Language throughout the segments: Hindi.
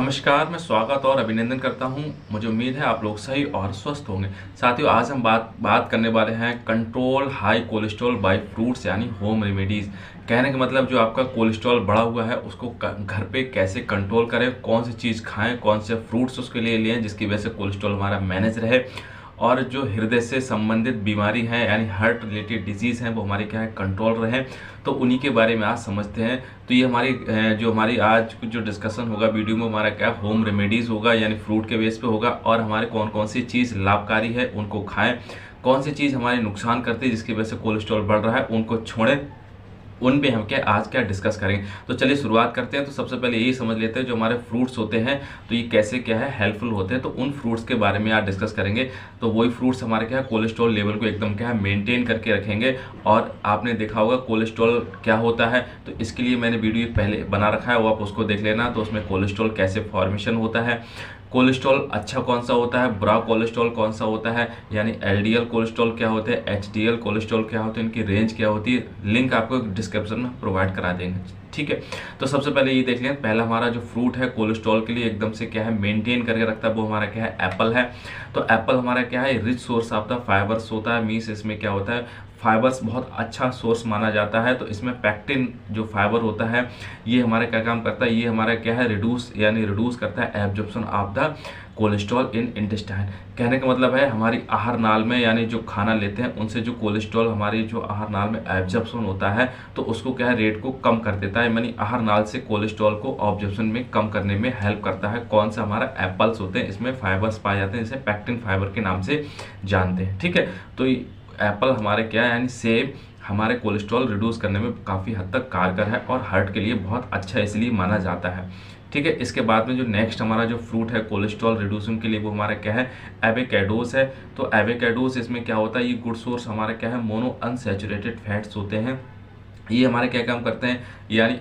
नमस्कार, मैं स्वागत और अभिनंदन करता हूं। मुझे उम्मीद है आप लोग सही और स्वस्थ होंगे। साथियों, आज हम बात करने वाले हैं control high cholesterol by fruits यानी होम रेमेडीज़। कहने का मतलब जो आपका कोलेस्ट्रॉल बढ़ा हुआ है उसको घर पे कैसे कंट्रोल करें, कौन सी चीज़ खाएं, कौन से फ्रूट्स उसके लिए लें जिसकी वजह से कोलेस्ट्रॉल हमारा मैनेज रहे, और जो हृदय से संबंधित बीमारी है यानी हार्ट रिलेटेड डिजीज़ हैं वो हमारे क्या है कंट्रोल रहे। तो उन्हीं के बारे में आज समझते हैं। तो ये हमारी आज कुछ जो डिस्कशन होगा वीडियो में, हमारा क्या होम रेमेडीज़ होगा यानी फ्रूट के बेस पे होगा, और हमारे कौन कौन सी चीज़ लाभकारी है उनको खाएं, कौन सी चीज़ हमारे नुकसान करती है जिसकी वजह से कोलेस्ट्रॉल बढ़ रहा है उनको छोड़ें, उन पे हम आज क्या डिस्कस करेंगे। तो चलिए शुरुआत करते हैं। तो सबसे पहले यही समझ लेते हैं जो हमारे फ्रूट्स होते हैं तो ये कैसे क्या है हेल्पफुल होते हैं। तो उन फ्रूट्स के बारे में आज डिस्कस करेंगे। तो वही फ्रूट्स हमारे क्या है कोलेस्ट्रॉल लेवल को एकदम क्या है मेंटेन करके रखेंगे। और आपने देखा होगा कोलेस्ट्रॉल क्या होता है, तो इसके लिए मैंने वीडियो पहले बना रखा है, वो आप उसको देख लेना। तो उसमें कोलेस्ट्रॉल कैसे फॉर्मेशन होता है, कोलेस्ट्रॉल अच्छा कौन सा होता है, बुरा कोलेस्ट्रॉल कौन सा होता है, यानी एलडीएल कोलेस्ट्रॉल क्या होते हैं, एचडीएल कोलेस्ट्रॉल क्या होते हैं, इनकी रेंज क्या होती है, लिंक आपको डिस्क्रिप्शन में प्रोवाइड करा देंगे। ठीक है, तो सबसे पहले ये देख लें। पहला हमारा जो फ्रूट है कोलेस्ट्रॉल के लिए एकदम से क्या है मेंटेन करके रखता है वो हमारा क्या है एप्पल है। तो एप्पल हमारा क्या है rich source of the fibres होता है। मीन्स इसमें क्या होता है फाइबर्स बहुत अच्छा सोर्स माना जाता है। तो इसमें पैक्टिन जो फाइबर होता है ये हमारा क्या काम करता है, ये हमारा क्या है रिड्यूस करता है absorption of the cholesterol in intestine. कहने का मतलब है हमारी आहार नाल में यानी जो खाना लेते हैं उनसे जो कोलेस्ट्रॉल हमारी जो आहार नाल में एब्जॉर्प्शन होता है तो उसको क्या है रेट को कम कर देता है, यानी आहार नाल से कोलेस्ट्रॉल को ऑब्जॉर्प्शन में कम करने में हेल्प करता है। कौन सा हमारा एप्पल्स होते हैं, इसमें फाइबर्स पाए जाते हैं जिसे पैक्टिन फाइबर के नाम से जानते हैं। ठीक है, तो एप्पल हमारे क्या है यानी सेब हमारे कोलेस्ट्रॉल रिड्यूस करने में काफ़ी हद तक कारगर है और हार्ट के लिए बहुत अच्छा इसलिए माना जाता है। ठीक है, इसके बाद में जो नेक्स्ट हमारा जो फ्रूट है कोलेस्ट्रॉल रिड्यूसिंग के लिए वो हमारा क्या है एवोकाडोस है। तो एवोकाडोस इसमें क्या होता है, ये गुड सोर्स हमारा क्या है मोनो अनसैचुरेटेड फैट्स होते हैं। ये हमारे क्या काम करते हैं, यानी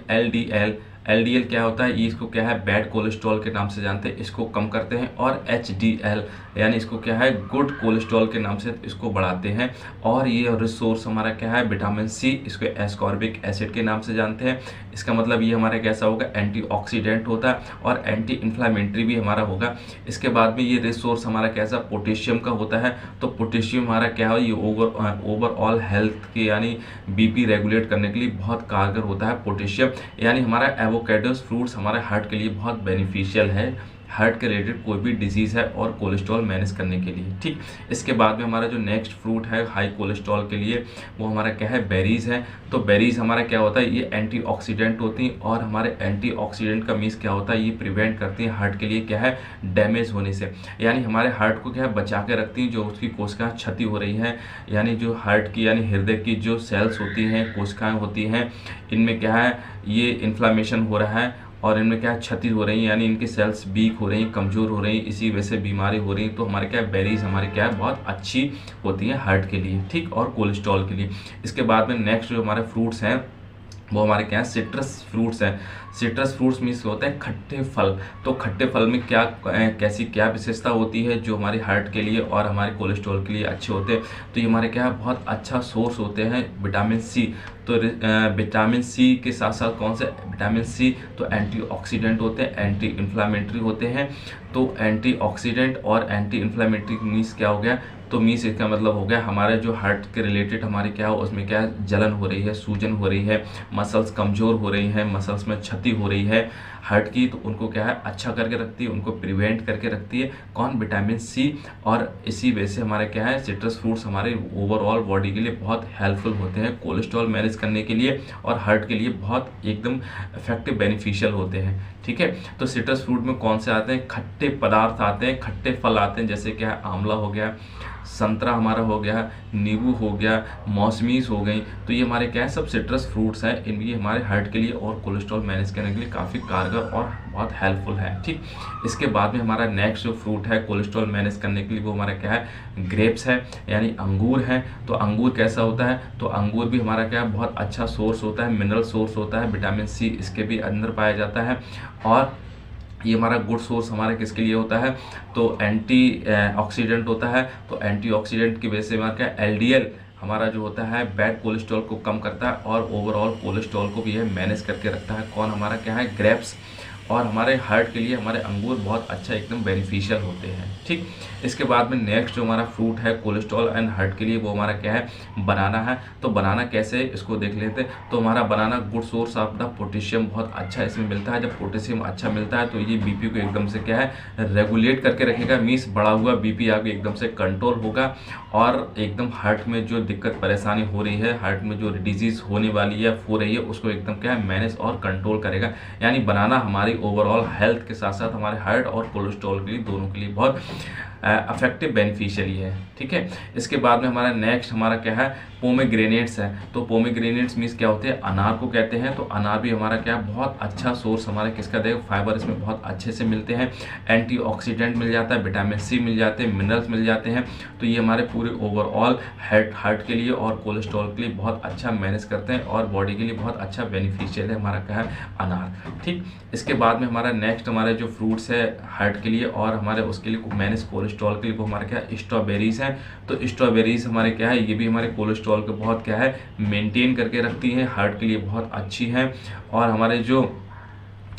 एलडीएल क्या होता है, ये इसको क्या है बैड कोलेस्ट्रॉल के नाम से जानते हैं, इसको कम करते हैं। और एचडीएल यानी इसको क्या है गुड कोलेस्ट्रॉल के नाम से इसको बढ़ाते हैं। और ये रिसोर्स हमारा क्या है विटामिन सी, इसको एस्कॉर्बिक एसिड के नाम से जानते हैं। इसका मतलब ये हमारा कैसा होगा एंटीऑक्सीडेंट होता है और एंटी इन्फ्लामेटरी भी हमारा होगा। इसके बाद में ये रिसोर्स हमारा कैसा पोटेशियम का होता है। तो पोटेशियम हमारा क्या है ये ओवरऑल हेल्थ के यानी बीपी रेगुलेट करने के लिए बहुत कारगर होता है पोटेशियम। यानी हमारा एवोकाडोस फ्रूट्स हमारे हार्ट के लिए बहुत बेनिफिशियल है, हार्ट के रिलेटेड कोई भी डिजीज़ है और कोलेस्ट्रॉल मैनेज करने के लिए। ठीक, इसके बाद में हमारा जो नेक्स्ट फ्रूट है हाई कोलेस्ट्रॉल के लिए वो हमारा क्या है बेरीज़ है। तो बेरीज़ हमारा क्या होता है ये एंटीऑक्सीडेंट होती हैं और हमारे एंटीऑक्सीडेंट का मीन्स क्या होता है ये प्रिवेंट करती हैं हार्ट के लिए क्या है डैमेज होने से, यानी हमारे हार्ट को क्या है बचा के रखती हैं जो उसकी कोशिकाएं क्षति हो रही है। यानी जो हार्ट की यानी हृदय की जो सेल्स होती हैं कोशिकाएँ होती हैं इनमें क्या है ये इन्फ्लामेशन हो रहा है और इनमें क्या क्षति हो रही है, यानी इनकी सेल्स वीक हो रही हैं, कमज़ोर हो रही हैं, इसी वजह से बीमारी हो रही है। तो हमारे क्या बेरीज हमारे क्या है बहुत अच्छी होती हैं हार्ट के लिए, ठीक, और कोलेस्ट्रॉल के लिए। इसके बाद में नेक्स्ट जो हमारे फ्रूट्स हैं वो हमारे क्या है सिट्रस फ्रूट्स हैं। सिट्रस फ्रूट्स मीन्स होते हैं खट्टे फल। तो खट्टे फल में कैसी क्या विशेषता होती है जो हमारे हार्ट के लिए और हमारे कोलेस्ट्रॉल के लिए अच्छे होते हैं। तो ये हमारे क्या है बहुत अच्छा सोर्स होते हैं विटामिन सी। तो विटामिन सी के साथ साथ कौन से विटामिन सी तो एंटीऑक्सीडेंट होते हैं, एंटी इन्फ्लामेटरी होते हैं। तो एंटीऑक्सीडेंट और एंटी इन्फ्लामेटरी मीन्स क्या हो गया, तो मीन्स इसका मतलब हो गया हमारे जो हार्ट के रिलेटेड हमारे क्या हो उसमें क्या जलन हो रही है, सूजन हो रही है, मसल्स कमज़ोर हो रही हैं, मसल्स में क्षति हो रही है हार्ट की, तो उनको क्या है अच्छा करके रखती है, उनको प्रिवेंट करके रखती है कौन विटामिन सी। और इसी वजह से हमारे क्या है सिट्रस फ्रूट्स हमारे ओवरऑल बॉडी के लिए बहुत हेल्पफुल होते हैं कोलेस्ट्रॉल मैनेज करने के लिए और हार्ट के लिए बहुत एकदम इफेक्टिव बेनिफिशियल होते हैं। ठीक है, तो सिट्रस फ्रूट में कौन से आते हैं खट्टे पदार्थ आते हैं, खट्टे फल आते हैं, जैसे क्या है आंवला हो गया, संतरा हमारा हो गया, नींबू हो गया, मौसमीज हो गई। तो ये हमारे क्या है सब सिट्रस फ्रूट्स हैं, इनकी हमारे हार्ट के लिए और कोलेस्ट्रॉल मैनेज करने के लिए काफ़ी कारगर और बहुत हेल्पफुल है। ठीक, इसके बाद में हमारा नेक्स्ट जो फ्रूट है कोलेस्ट्रॉल मैनेज करने के लिए वो हमारा क्या है ग्रेप्स है, यानी अंगूर है। तो अंगूर कैसा होता है, तो अंगूर भी हमारा क्या है बहुत अच्छा सोर्स होता है, मिनरल सोर्स होता है, विटामिन सी इसके भी अंदर पाया जाता है। और ये हमारा गुड सोर्स हमारे किसके लिए होता है, तो एंटी ऑक्सीडेंट होता है। तो एंटी ऑक्सीडेंट की वजह से हमारा क्या एलडीएल हमारा जो होता है बैड कोलेस्ट्रॉल को कम करता है और ओवरऑल कोलेस्ट्रॉल को भी यह मैनेज करके रखता है। कौन हमारा क्या है ग्रेप्स। और हमारे हार्ट के लिए हमारे अंगूर बहुत अच्छा एकदम बेनिफिशियल होते हैं। ठीक, इसके बाद में नेक्स्ट जो हमारा फ्रूट है कोलेस्ट्रॉल एंड हार्ट के लिए, वो हमारा क्या है, बनाना है। तो बनाना कैसे इसको देख लेते हैं। तो हमारा banana good source of the potassium बहुत अच्छा इसमें मिलता है। जब पोटेशियम अच्छा मिलता है तो ये बीपी को एकदम से क्या है, रेगुलेट करके रखेगा। मीन्स बढ़ा हुआ बीपी आपके एकदम से कंट्रोल होगा और एकदम हार्ट में जो दिक्कत परेशानी हो रही है, हार्ट में जो डिजीज होने वाली है, हो रही है, उसको एकदम क्या है, मैनेज और कंट्रोल करेगा। यानी बनाना हमारी ओवरऑल हेल्थ के साथ साथ हमारे हार्ट और कोलेस्ट्रॉल के लिए, दोनों के लिए बहुत अफेक्टिव बेनिफिशियली है। ठीक है, इसके बाद में हमारा नेक्स्ट हमारा क्या है, पोमेग्रेनेट्स है। तो पोमेग्रेनेट्स मीन्स क्या होते हैं, अनार को कहते हैं। तो अनार भी हमारा क्या है, बहुत अच्छा सोर्स हमारा किसका देगा, फाइबर इसमें बहुत अच्छे से मिलते हैं, एंटीऑक्सीडेंट मिल जाता है, विटामिन सी मिल जाते हैं, मिनरल्स मिल जाते हैं। तो ये हमारे पूरे ओवरऑल हार्ट के लिए और कोलेस्ट्रॉल के लिए बहुत अच्छा मैनेज करते हैं और बॉडी के लिए बहुत अच्छा बेनिफिशियल है हमारा क्या है, अनार। ठीक, इसके बाद में हमारा नेक्स्ट हमारे जो फ्रूट्स है हार्ट के लिए और हमारे उसके लिए मैनेज कोलेस्ट्रॉल के लिए, वो हमारा क्या है, स्ट्रॉबेरीज हैं। तो स्ट्रॉबेरीज हमारे क्या है, ये भी हमारे कोलेस्ट्रॉल को बहुत क्या है, मेंटेन करके रखती हैं, हार्ट के लिए बहुत अच्छी हैं। और हमारे जो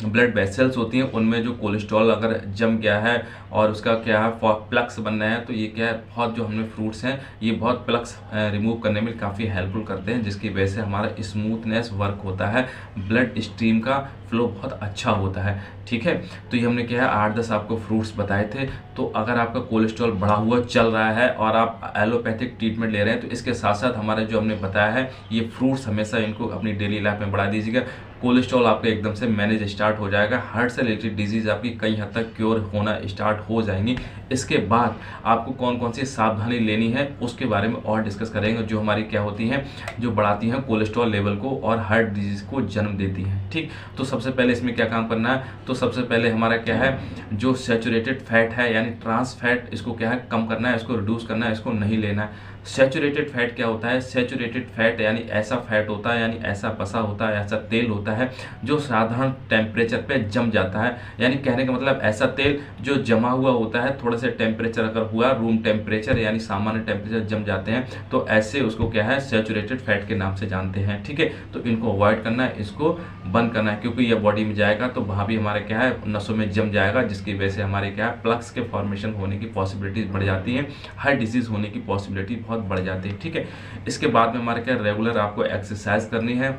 ब्लड वेसल्स होती हैं उनमें जो कोलेस्ट्रॉल अगर जम गया है और उसका क्या है, प्लक्स बनना है, तो ये क्या है, बहुत जो हमें फ्रूट्स हैं ये बहुत प्लक्स रिमूव करने में काफ़ी हेल्पफुल करते हैं, जिसकी वजह से हमारा स्मूथनेस वर्क होता है, ब्लड स्ट्रीम का फ्लो बहुत अच्छा होता है। ठीक है, तो ये हमने क्या है 8-10 आपको फ्रूट्स बताए थे। तो अगर आपका कोलेस्ट्रॉल बढ़ा हुआ चल रहा है और आप एलोपैथिक ट्रीटमेंट ले रहे हैं, तो इसके साथ साथ हमारे जो हमने बताया है ये फ्रूट्स हमेशा इनको अपनी डेली लाइफ में बढ़ा दीजिएगा। कोलेस्ट्रॉल आपका एकदम से मैनेज स्टार्ट हो जाएगा, हार्ट से रिलेटेड डिजीज़ आपकी कई हद तक क्योर होना स्टार्ट हो जाएंगी। इसके बाद आपको कौन कौन सी सावधानी लेनी है उसके बारे में और डिस्कस करेंगे, जो हमारी क्या होती हैं, जो बढ़ाती हैं कोलेस्ट्रॉल लेवल को और हार्ट डिजीज़ को जन्म देती हैं। ठीक, तो सबसे पहले इसमें क्या काम करना है, तो सबसे पहले हमारा क्या है, जो सैचुरेटेड फैट है यानी ट्रांस फैट, इसको क्या है, कम करना है, इसको रिड्यूस करना है, इसको नहीं लेना है। सैचुरेटेड फैट क्या होता है, सैचुरेटेड फैट यानी ऐसा फैट होता है, यानी ऐसा पसा होता है, ऐसा तेल होता है जो साधारण टेम्परेचर पे जम जाता है। यानी कहने का मतलब ऐसा तेल जो जमा हुआ होता है, थोड़े से टेम्परेचर अगर हुआ, रूम टेम्परेचर यानी सामान्य टेम्परेचर जम जाते हैं, तो ऐसे उसको क्या है, सैचुरेटेड फैट के नाम से जानते हैं। ठीक है, तो इनको अवॉइड करना है, इसको बंद करना है, क्योंकि यह बॉडी में जाएगा तो वहाँ भी हमारे क्या है, नसों में जम जाएगा, जिसकी वजह से हमारे क्या है, प्लक्स के फॉर्मेशन होने की पॉसिबिलिटीज बढ़ जाती है, हार्ट डिजीज होने की पॉसिबिलिटी बहुत बढ़ जाती है। ठीक है, इसके बाद में हमारे क्या, रेगुलर आपको एक्सरसाइज करनी है।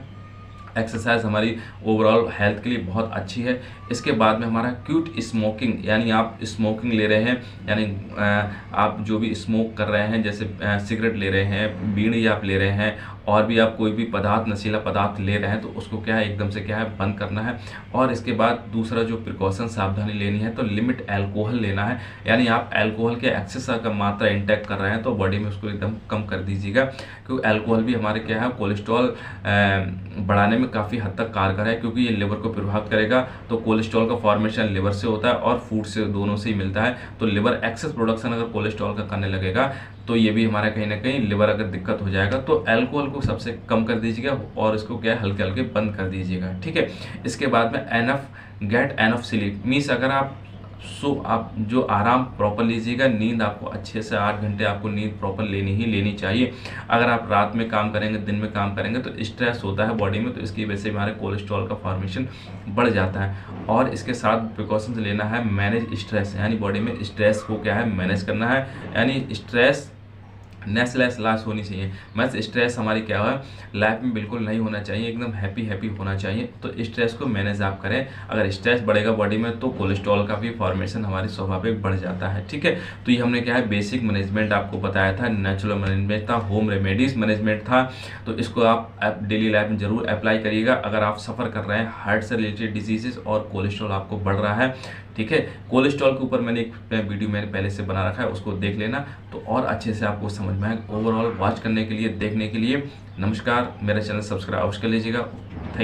एक्सरसाइज हमारी ओवरऑल हेल्थ के लिए बहुत अच्छी है। इसके बाद में हमारा क्यूट स्मोकिंग, यानी आप स्मोकिंग ले रहे हैं, यानी आप जो भी स्मोक कर रहे हैं, जैसे सिगरेट ले रहे हैं, बीड़ी आप ले रहे हैं, और भी आप कोई भी पदार्थ, नशीला पदार्थ ले रहे हैं, तो उसको क्या है, एकदम से क्या है, बंद करना है। और इसके बाद दूसरा जो प्रिकॉशन सावधानी लेनी है, तो लिमिट अल्कोहल लेना है। यानी आप अल्कोहल के एक्सेस का मात्रा इंटेक कर रहे हैं तो बॉडी में उसको एकदम कम कर दीजिएगा, क्योंकि अल्कोहल भी हमारे क्या है, कोलेस्ट्रॉल बढ़ाने में काफ़ी हद तक कारगर है, क्योंकि ये लिवर को प्रभावित करेगा। तो कोलेस्ट्रॉल का फॉर्मेशन लिवर से होता है और फूड से, दोनों से ही मिलता है। तो लिवर एक्सेस प्रोडक्शन अगर कोलेस्ट्रॉल का करने लगेगा तो ये भी हमारा कहीं ना कहीं लिवर अगर दिक्कत हो जाएगा। तो अल्कोहल को सबसे कम कर दीजिएगा और इसको क्या है, हल्के हल्के बंद कर दीजिएगा। ठीक है, इसके बाद में गेट एनफ स्लीप, मीन्स अगर आप जो आराम प्रॉपर लीजिएगा, नींद आपको अच्छे से 8 घंटे आपको नींद प्रॉपर लेनी चाहिए। अगर आप रात में काम करेंगे, दिन में काम करेंगे, तो स्ट्रेस होता है बॉडी में, तो इसकी वजह से हमारे कोलेस्ट्रॉल का फॉर्मेशन बढ़ जाता है। और इसके साथ प्रिकॉशंस लेना है, मैनेज स्ट्रेस, यानी बॉडी में स्ट्रेस को क्या है, मैनेज करना है। यानी स्ट्रेस नेसलेस लाश होनी चाहिए, बस स्ट्रेस हमारी क्या है, लाइफ में बिल्कुल नहीं होना चाहिए, एकदम हैप्पी होना चाहिए। तो स्ट्रेस को मैनेज आप करें। अगर स्ट्रेस बढ़ेगा बॉडी में तो कोलेस्ट्रॉल का भी फॉर्मेशन हमारी स्वाभाविक बढ़ जाता है। ठीक है, तो ये हमने क्या है, बेसिक मैनेजमेंट आपको बताया था, नेचुरल मैनेजमेंट था, होम रेमेडीज मैनेजमेंट था। तो इसको आप डेली लाइफ में जरूर अप्लाई करिएगा अगर आप सफ़र कर रहे हैं हार्ट से रिलेटेड डिजीजेस और कोलेस्ट्रॉल आपको बढ़ रहा है। ठीक है, कोलेस्ट्रॉल के ऊपर मैंने एक वीडियो मैंने पहले से बना रखा है, उसको देख लेना तो और अच्छे से आपको समझ में आएगा। ओवरऑल वॉच करने के लिए, देखने के लिए नमस्कार। मेरा चैनल सब्सक्राइब अवश्य कर लीजिएगा।